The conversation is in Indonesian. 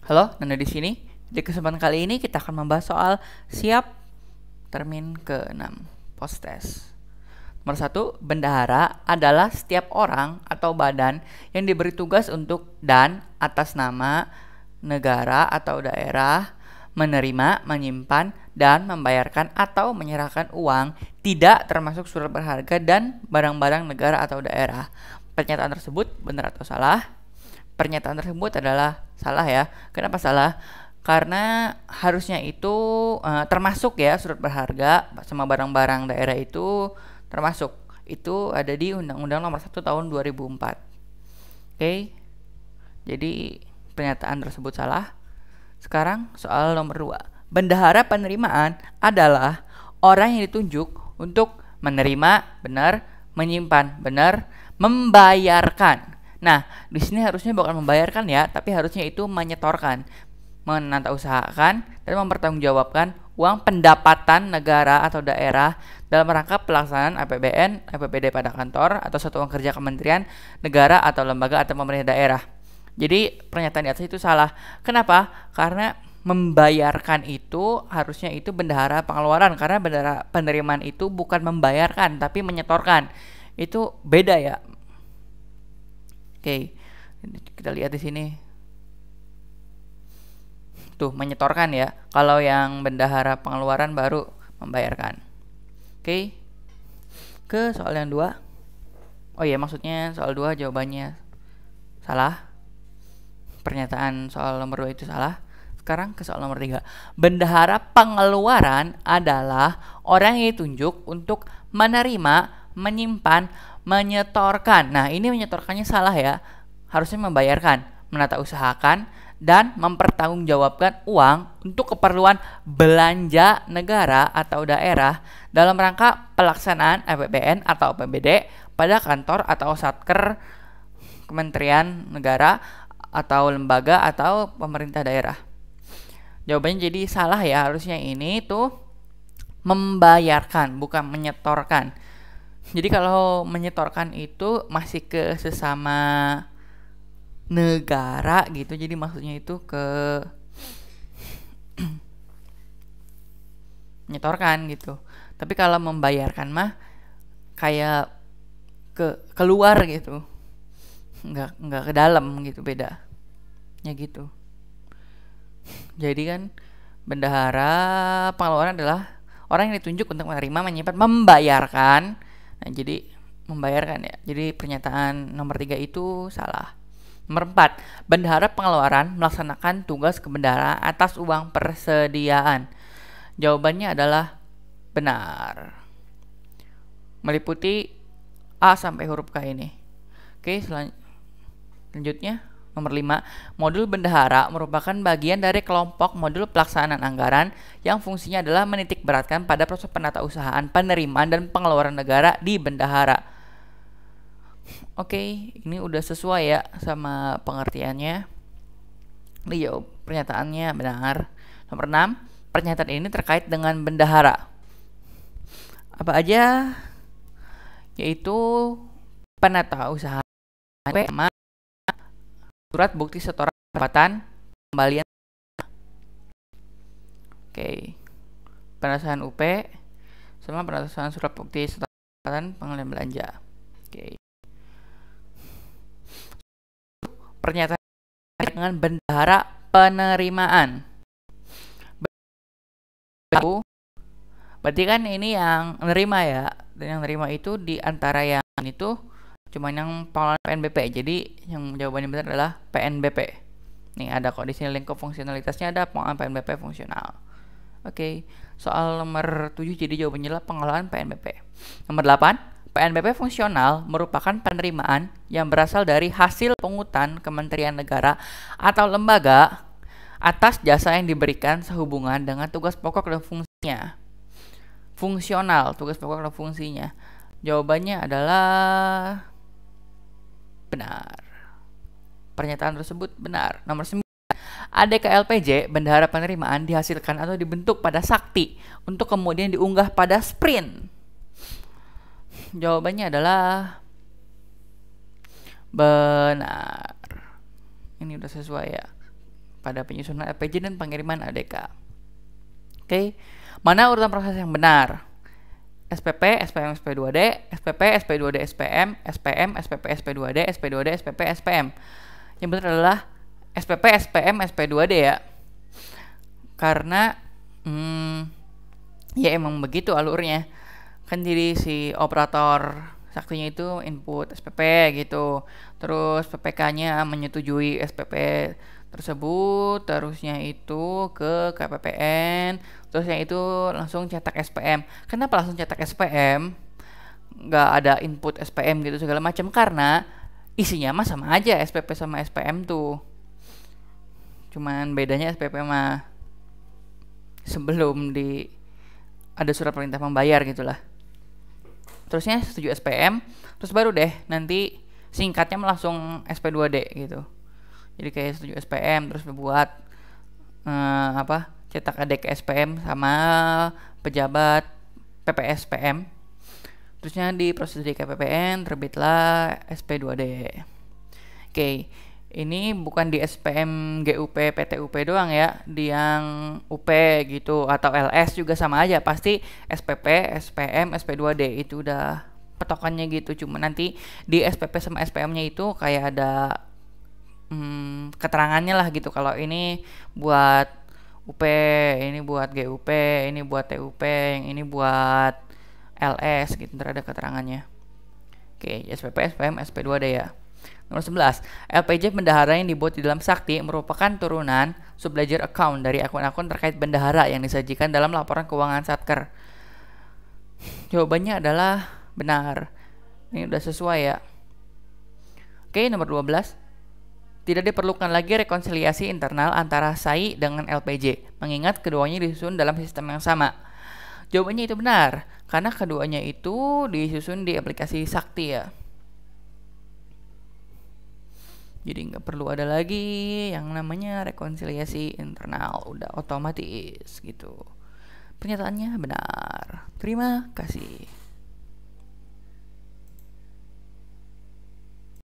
Halo, Nanda di sini. Di kesempatan kali ini kita akan membahas soal siap termin ke-6 post test. Nomor 1, bendahara adalah setiap orang atau badan yang diberi tugas untuk dan atas nama negara atau daerah menerima, menyimpan, dan membayarkan atau menyerahkan uang tidak termasuk surat berharga dan barang-barang negara atau daerah. Pernyataan tersebut benar atau salah? Pernyataan tersebut adalah salah ya. Kenapa salah? Karena harusnya itu termasuk ya, surat berharga sama barang-barang daerah itu termasuk. Itu ada di Undang-Undang Nomor 1 Tahun 2004. Oke. Jadi pernyataan tersebut salah. Sekarang soal nomor 2. Bendahara penerimaan adalah orang yang ditunjuk untuk menerima benar, menyimpan benar, membayarkan. Nah, di sini harusnya bukan membayarkan ya, tapi harusnya itu menyetorkan, menatausahakan dan mempertanggungjawabkan uang pendapatan negara atau daerah dalam rangka pelaksanaan APBN, APBD pada kantor atau satuan kerja kementerian, negara atau lembaga atau pemerintah daerah. Jadi pernyataan di atas itu salah. Kenapa? Karena membayarkan itu harusnya itu bendahara pengeluaran, karena bendahara penerimaan itu bukan membayarkan tapi menyetorkan. Itu beda ya. Oke, kita lihat di sini. Tuh, menyetorkan ya. Kalau yang bendahara pengeluaran baru membayarkan. Oke. Ke soal yang 2. Oh iya, maksudnya soal 2 jawabannya salah. Pernyataan soal nomor 2 itu salah. Sekarang ke soal nomor 3. Bendahara pengeluaran adalah orang yang ditunjuk untuk menerima, menyimpan, menyetorkan. Nah, ini menyetorkannya salah ya. Harusnya membayarkan, menatausahakan, dan mempertanggungjawabkan uang untuk keperluan belanja negara atau daerah dalam rangka pelaksanaan APBN atau APBD pada kantor atau satker kementerian negara atau lembaga atau pemerintah daerah. Jawabannya jadi salah ya. Harusnya ini tuh membayarkan, bukan menyetorkan. Jadi kalau menyetorkan itu masih ke sesama negara gitu. Jadi maksudnya itu ke menyetorkan gitu. Tapi kalau membayarkan mah kayak keluar gitu. Enggak ke dalam gitu, beda. Ya gitu. Jadi kan bendahara pengeluaran adalah orang yang ditunjuk untuk menerima, menyimpan, membayarkan. Nah, jadi membayarkan ya. Jadi pernyataan nomor 3 itu salah. Nomor 4. Bendahara pengeluaran melaksanakan tugas kebendaharaan atas uang persediaan. Jawabannya adalah benar. Meliputi A sampai huruf K ini. Oke, selanjutnya nomor 5. Modul bendahara merupakan bagian dari kelompok modul pelaksanaan anggaran yang fungsinya adalah menitik beratkan pada proses penatausahaan, penerimaan, dan pengeluaran negara di bendahara. Oke, ini udah sesuai ya sama pengertiannya. Jawab pernyataannya benar. Nomor 6. Pernyataan ini terkait dengan bendahara. Apa aja? Yaitu penatausahaan, surat bukti setoran pendapatan, kembalian. Oke. Penatausahaan UP sama penatausahaan surat bukti setoran pengembalian belanja. Oke. Pernyataan dengan bendahara penerimaan. Berarti kan ini yang nerima ya. Dan yang nerima itu di antara yang itu cuma yang pengelolaan PNBP. Jadi yang jawabannya benar adalah PNBP. Nih ada kok di sini lingkup fungsionalitasnya, ada pengelolaan PNBP fungsional. Oke, soal nomor 7 jadi jawabannya adalah pengelolaan PNBP. Nomor 8, PNBP fungsional merupakan penerimaan yang berasal dari hasil pungutan Kementerian Negara atau lembaga atas jasa yang diberikan sehubungan dengan tugas pokok dan fungsinya. Fungsional, tugas pokok dan fungsinya. Jawabannya adalah benar. Pernyataan tersebut benar. Nomor 9. ADKLPJ, bendahara penerimaan, dihasilkan atau dibentuk pada sakti untuk kemudian diunggah pada sprint. Jawabannya adalah benar. Ini udah sesuai ya. pada penyusunan LPJ dan pengiriman ADK. Oke, mana urutan proses yang benar? SPP, SPM, SP2D, SPP, SP2D, SPM, SPM, SPP, SP2D, SP2D, SPP, SPM. Yang benar adalah SPP, SPM, SP2D ya. Karena ya emang begitu alurnya. Kan jadi si operator saktinya itu input SPP gitu. Terus PPK-nya menyetujui SPP tersebut, terusnya itu ke KPPN, terusnya itu langsung cetak SPM. Kenapa langsung cetak SPM? Nggak ada input SPM gitu segala macam, karena isinya mah sama aja SPP sama SPM tuh. Cuman bedanya SPP mah sebelum ada surat perintah membayar gitulah. Terusnya setuju SPM, terus baru deh nanti singkatnya langsung SP2D gitu. Jadi kayak setuju SPM, terus buat cetak ADK SPM sama pejabat PPSPM. Terusnya diproses di KPPN, terbitlah SP2D. Oke, ini bukan di SPM GUP PTUP doang ya, di yang UP gitu atau LS juga sama aja, pasti SPP, SPM, SP2D itu udah petokannya gitu. Cuma nanti di SPP sama SPM-nya itu kayak ada keterangannya lah gitu, kalau ini buat UP, ini buat GUP, ini buat TUP, yang ini buat LS gitu, ntar ada keterangannya. Oke, SPP, SPM, SP2D ya. Nomor 11, LPJ bendahara yang dibuat di dalam sakti merupakan turunan subledger account dari akun-akun terkait bendahara yang disajikan dalam laporan keuangan Satker. Jawabannya adalah benar. Ini udah sesuai ya. Oke, nomor 12. Tidak diperlukan lagi rekonsiliasi internal antara SAI dengan LPJ, mengingat keduanya disusun dalam sistem yang sama. Jawabannya itu benar, karena keduanya itu disusun di aplikasi Sakti ya. Jadi nggak perlu ada lagi yang namanya rekonsiliasi internal, udah otomatis gitu. Pernyataannya benar. Terima kasih.